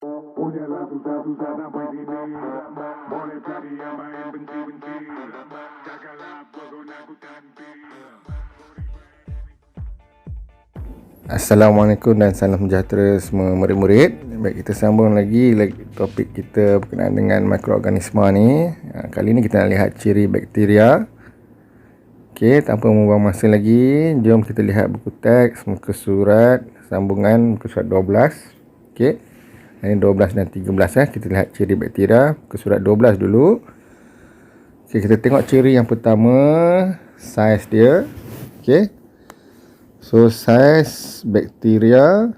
Udahlah susah-susah sampai sini. Boleh cari yang main benci-benci. Jagalah pokoknya aku tanti. Assalamualaikum dan salam sejahtera semua murid-murid. Baik, kita sambung lagi topik kita berkenaan dengan mikroorganisma ni. Kali ni kita nak lihat ciri bakteria. Okey, tanpa membuang masa lagi, jom kita lihat buku teks, muka surat, sambungan muka surat 12. Okey. Ini 12 dan 13 Kita lihat ciri bakteria. Muka surat 12 dulu. Okey, kita tengok ciri yang pertama, saiz dia. Okey. So, saiz bakteria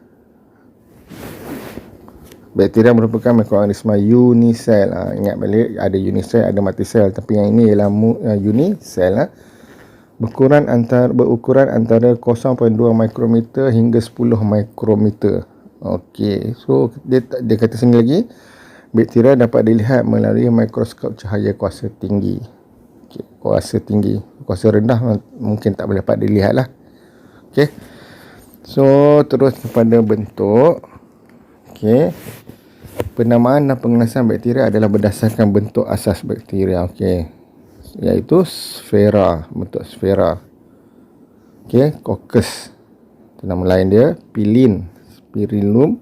merupakan mikroorganisma unisel. Ingat balik, ada unisel, ada multisel. Tapi yang ini ialah unisel. Berukuran antara 0.2 mikrometer hingga 10 mikrometer. Okey, so dia kata sini lagi, bakteria dapat dilihat melalui mikroskop cahaya kuasa tinggi. Okey, kuasa rendah mungkin tak boleh dapat dilihat lah. Okey. So, terus kepada bentuk. Okey. Penamaan dan pengelasan bakteria adalah berdasarkan bentuk asas bakteria. Okey. Iaitu sfera, bentuk sfera. Okey, coccus. Itu nama lain dia, pilin, spirillum,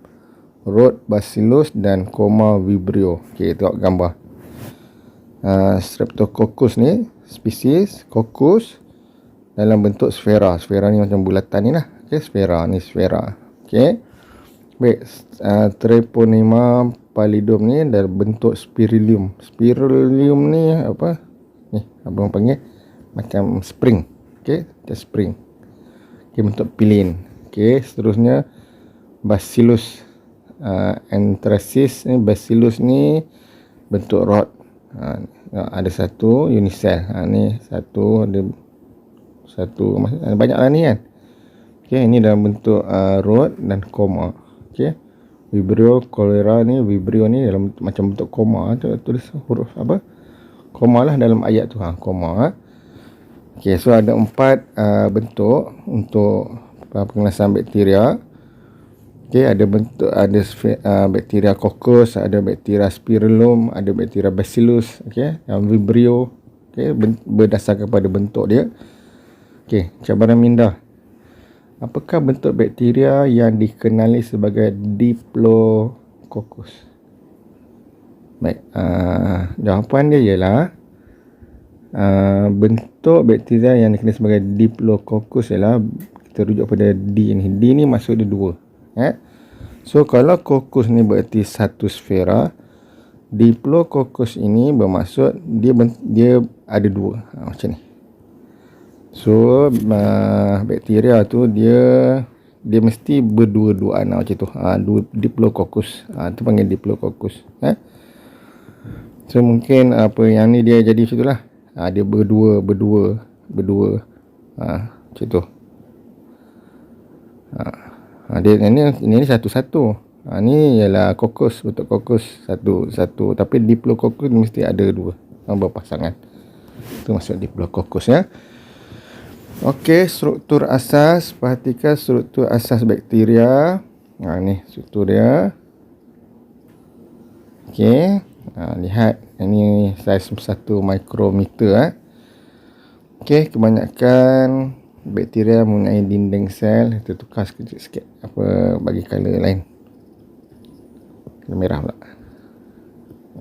rod, bacillus dan coma vibrio. Okey, tengok gambar. Streptococcus ni spesies coccus dalam bentuk sfera. Sfera ni macam bulatan ni lah. Okey, sfera ni sfera. Okey. Baik, Treponema pallidum ni dalam bentuk spirillum. Spirillum ni apa? Ni, abang panggil macam spring. Okey, macam spring. Okey, bentuk pilin. Okey, seterusnya bacillus anthracis ni, bacillus ni bentuk rod. Ada satu unisel. Ni satu, ada satu, banyaklah ni kan. Okey, ini dalam bentuk rod dan koma. Okey, vibrio cholera ni, vibrio ni dalam macam bentuk koma. Tulis huruf apa? Koma lah dalam ayat tu, koma. Okey, so ada 4 bentuk untuk pengelasan bakteria. Okey, ada bentuk, ada bakteria coccus, ada bakteria spirillum, ada bakteria bacillus, okey, yang vibrio. Okey, berdasarkan kepada bentuk dia. Okey, cabaran minda. Apakah bentuk bakteria yang dikenali sebagai Diplococcus? Baik, jawapan dia ialah bentuk bakteria yang dikenali sebagai Diplococcus ialah, kita rujuk pada D ni. D ni maksud dia 2. So, kalau coccus ni bererti satu sfera, Diplococcus ini bermaksud dia ada 2. Macam ni. So, bakteria tu dia mesti berdua-duaan macam tu. Diplococcus. Tu panggil Diplococcus. So, mungkin apa yang ni dia jadi macam tu lah. Dia berdua. Macam tu. Dia ini satu-satu. Ni ialah coccus, bentuk coccus satu. Tapi Diplococcus mesti ada 2. Berpasangan. Itu maksud Diplococcus ya. Okey, struktur asas. Perhatikan struktur asas bakteria. Ni struktur dia. Okey, lihat. Ini saiz 1 mikrometer. Okey, kebanyakan bakteria mempunyai dinding sel. Kita tukar sikit apa, bagi color lain. Color merah pula.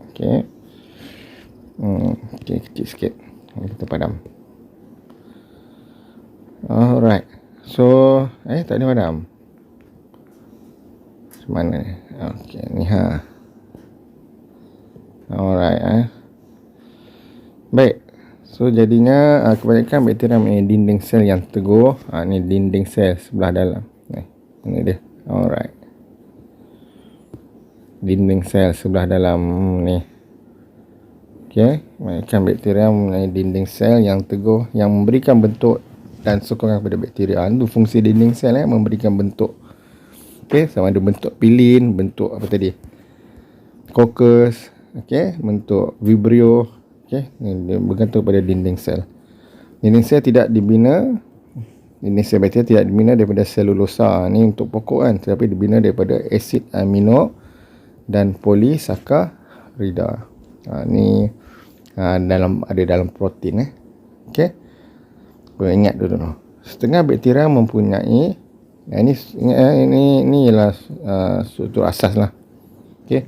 Okey. Okey, kecil sikit. Kita padam. Alright. So, tak ada padam. Macam mana? Okey, ni Alright. Baik. So, jadinya kebanyakan bakteria mempunyai dinding sel yang teguh. Ni dinding sel sebelah dalam. Ini dia. Alright. Dinding sel sebelah dalam ni. Okey, kebanyakan bakteria mempunyai dinding sel yang teguh yang memberikan bentuk dan sokongan kepada bakteria. Itu fungsi dinding sel memberikan bentuk. Okey, sama ada bentuk pilin, bentuk apa tadi? Coccus, okey, bentuk vibrio. Okey, dia bergantung pada dinding sel. Dinding sel bakteria tidak dibina daripada selulosa. Ni untuk pokok kan, tetapi dibina daripada asid amino dan polisakarida. Ni ada dalam protein. Okey. Ingat dulu. Setengah bakteria mempunyai ini ialah struktur asas lah. Okey.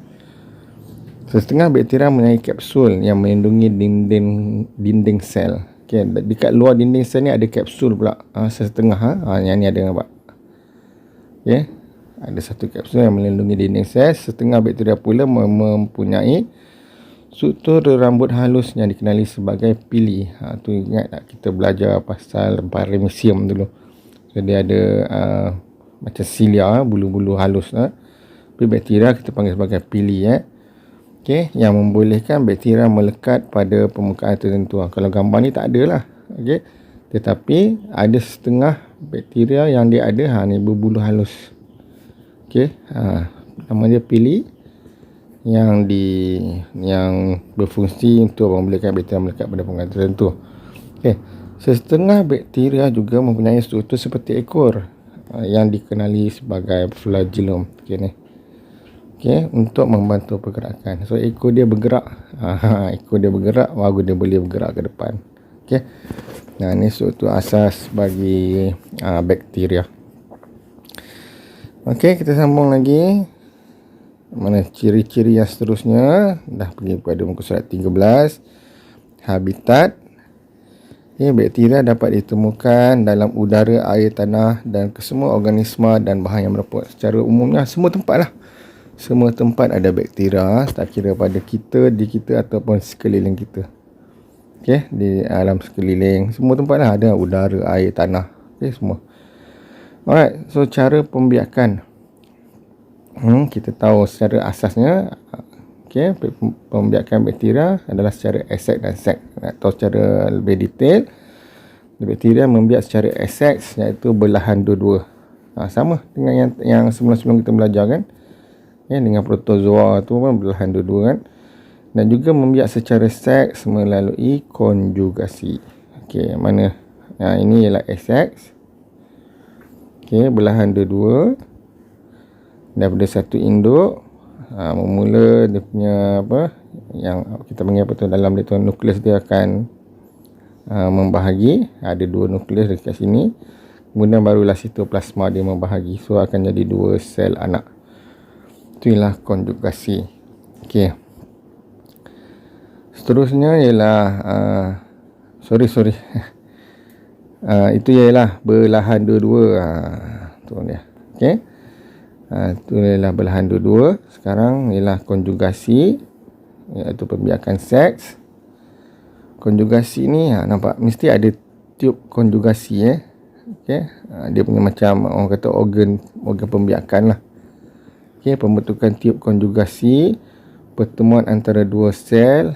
Setengah bakteria mempunyai kapsul yang melindungi dinding sel. Okey, dekat luar dinding sel ni ada kapsul pula. Setengah yang ni ada nampak. Okey. Ada satu kapsul yang melindungi dinding sel. Setengah bakteria pula mempunyai struktur rambut halus yang dikenali sebagai pili. Tu ingat tak kita belajar pasal paramecium dulu. So dia ada macam silia, bulu-bulu halus. Tapi bakteria kita panggil sebagai pili. Okey, yang membolehkan bakteria melekat pada permukaan tertentu. Kalau gambar ni tak ada lah. Okey. Tetapi ada setengah bakteria yang dia ada ni berbulu halus. Okey, nama dia pili yang berfungsi untuk membolehkan bakteria melekat pada permukaan tertentu. Okey. Setengah bakteria juga mempunyai struktur seperti ekor yang dikenali sebagai flagellum. Okey ni. Okey, untuk membantu pergerakan. So ekor dia bergerak. Ekor dia bergerak, baru dia boleh bergerak ke depan. Okey. Nah, ni struktur asas bagi bakteria. Okey, kita sambung lagi. Mana ciri-ciri yang seterusnya? Dah pergi pada muka surat 13. Habitat. Bakteria dapat ditemukan dalam udara, air, tanah dan kesemua organisma dan bahan yang mereput. Secara umumnya semua tempat lah. Semua tempat ada bakteria, tak kira pada kita, di kita ataupun sekeliling kita. Okey, di alam sekeliling, semua tempat lah ada udara, air, tanah. Okey, semua. Alright, so cara pembiakan. Kita tahu secara asasnya, okey, pembiakan bakteria adalah secara asexual dan sexual. Nak tahu secara lebih detail, bakteria membiak secara asexual, iaitu belahan dua-dua. Sama dengan yang sebelum-sebelum kita belajar kan. Dengan protozoa tu pun belahan dua-dua kan. Dan juga membiak secara seks melalui konjugasi. Okey, mana? Ini ialah asexual. Okey, belahan dua-dua. Daripada satu induk, memula dia punya yang kita panggil dalam dia tu nukleus dia akan membahagi. Ada dua nukleus dekat sini. Kemudian barulah sitoplasma dia membahagi. So akan jadi dua sel anak. Itulah konjugasi. Okey. Seterusnya ialah itu ialah belahan dua-dua. Tu dia. Okey. Itu ialah belahan dua-dua. Sekarang ialah konjugasi, iaitu pembiakan seks. Konjugasi ni nampak mesti ada tiub konjugasi. Okey. Dia punya macam orang kata organ pembiakan lah. Okey, pembentukan tiub konjugasi, pertemuan antara dua sel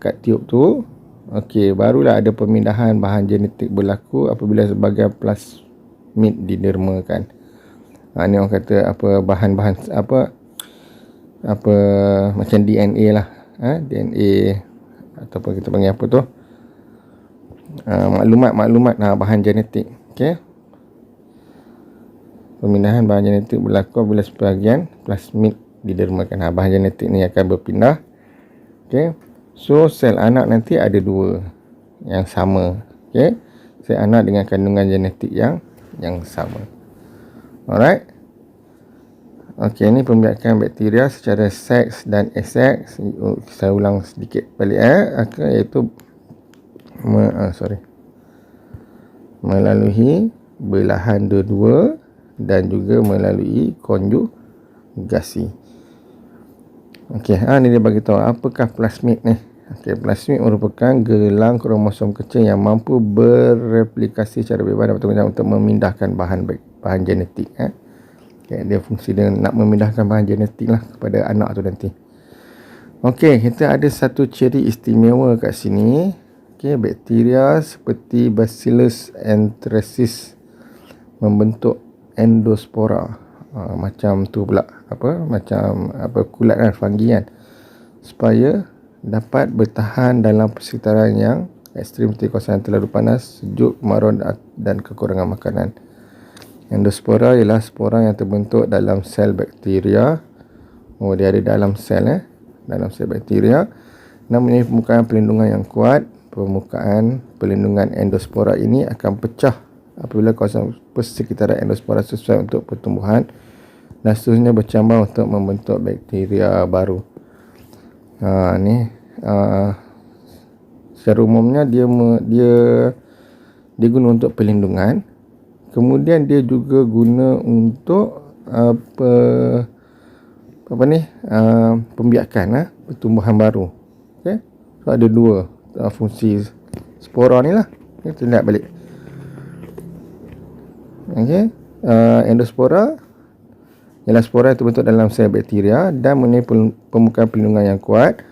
kat tiub tu. Okey, barulah ada pemindahan bahan genetik berlaku apabila sebahagian plasmid didermakan. Ni orang kata bahan-bahan macam DNA lah. DNA ataupun kita panggil apa tu? Maklumat bahan genetik. Okey. Pemindahan bahan genetik berlaku apabila sebahagian plasmid didermakan. Bahan genetik ni akan berpindah. Okey. So sel anak nanti ada dua yang sama. Okey. Sel anak dengan kandungan genetik yang sama. Alright. Okey, ini pembiakan bakteria secara seks dan aseks. Saya ulang sedikit balik iaitu melalui belahan dua-dua dan juga melalui konjugasi. Okey, ni dia bagi tahu apakah plasmid ni. Okey, plasmid merupakan gelang kromosom kecil yang mampu bereplikasi secara bebas untuk memindahkan bahan genetik. Okay, dia fungsi dia nak memindahkan bahan genetik lah kepada anak tu nanti. Okey, kita ada satu ciri istimewa kat sini. Okey, bakteria seperti Bacillus anthracis membentuk endospora. Macam tu pula kulat kan, fungi kan, supaya dapat bertahan dalam persekitaran yang ekstrim seperti kawasan terlalu panas, sejuk, kemarau dan kekurangan makanan. Endospora ialah spora yang terbentuk dalam sel bakteria Oh, dia ada dalam sel, dalam sel bakteria. Namanya permukaan pelindungan yang kuat. Permukaan pelindungan endospora ini akan pecah apabila kawasan persekitaran endospora sesuai untuk pertumbuhan dan seterusnya bercambang untuk membentuk bakteria baru. Ni secara umumnya dia guna untuk pelindungan. Kemudian dia juga guna untuk pembiakan pertumbuhan baru. Okey. So ada dua fungsi spora ni lah. Kita lihat balik. Okey. Endospora ialah spora yang terbentuk dalam sel bakteria dan mempunyai permukaan pelindungan yang kuat.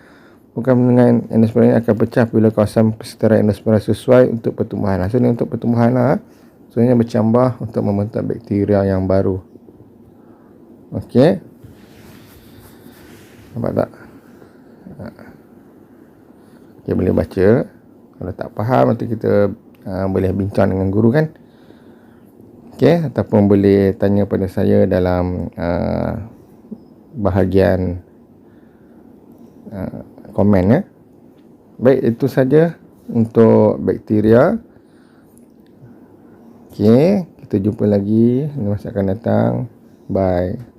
Permukaan pelindungan endospora ini akan pecah bila kawasan persekitaran endospora sesuai untuk pertumbuhan. Hasilnya untuk pertumbuhan sebenarnya bercambah untuk membentuk bakteria yang baru. Okey. Nampak tak? Okay, boleh baca. Kalau tak faham, nanti kita boleh bincang dengan guru kan. Okey, ataupun boleh tanya pada saya dalam bahagian komen. Baik, itu saja untuk bakteria. Okey, kita jumpa lagi di masa akan datang. Bye.